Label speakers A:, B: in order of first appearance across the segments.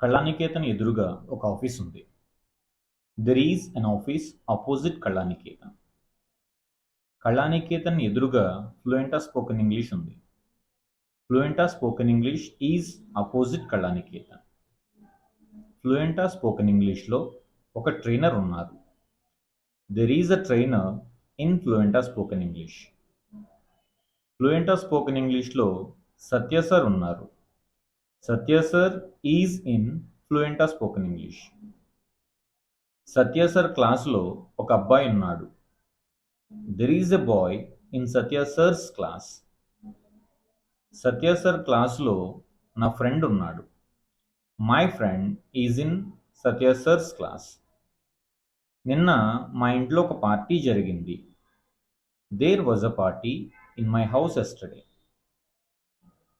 A: కళానికేతన్ ఎదురుగా ఒక ఆఫీస్ ఉంది. There is an office opposite Kalaniketan. Kalaniketan ఎదురుగా ఫ్లూయెంటా స్పోకెన్ ఇంగ్లీష్ ఉంది. Fluenta spoken English is opposite Kalaniketan. Fluenta spoken ఇంగ్లీష్లో ఒక ట్రైనర్ ఉన్నారు. There is a trainer in Fluenta spoken English. Fluenta spoken ఇంగ్లీష్లో సత్య సార్ ఉన్నారు. Satya sir is in Fluenta spoken English. Satya sir క్లాస్లో ఒక అబ్బాయి ఉన్నాడు. There is a boy in Satya sir's class. Satya sir క్లాస్లో నా ఫ్రెండ్ ఉన్నాడు. My friend is in Satya sir's class. నిన్న మా ఇంట్లో ఒక పార్టీ జరిగింది. There was a party in my house yesterday.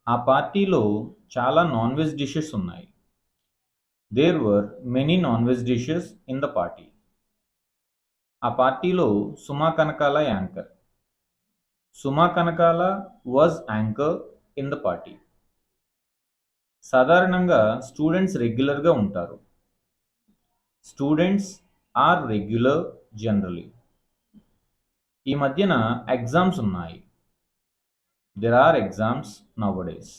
A: ఆ పార్టీలో చాలా నాన్ వెజ్ డిషెస్ ఉన్నాయి. There were many non veg dishes in the party. ఆ పార్టీలో Suma Kanakala anchor. Suma Kanakala was anchor in the party. సాధారణంగా స్టూడెంట్స్ రెగ్యులర్గా ఉంటారు. Students are regular generally. ఈ మధ్యన ఎగ్జామ్స్ ఉన్నాయి. There are exams nowadays.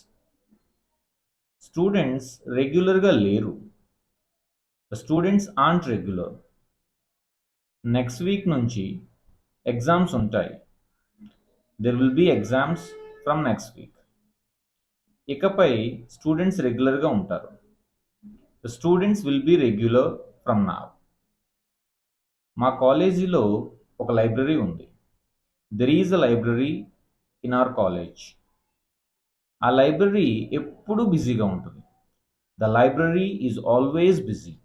A: Students రెగ్యులర్గా లేరు. The students aunt regular. Next week నుంచి ఎగ్జామ్స్ ఉంటాయి. There will be exams from next week. ఇకపై స్టూడెంట్స్ రెగ్యులర్గా ఉంటారు. The students will be regular from now. మా కాలేజీలో ఒక లైబ్రరీ ఉంది. There is a library in our college. ఆ లైబ్రరీ ఎప్పుడూ బిజీగా ఉంటుంది. The library is always busy.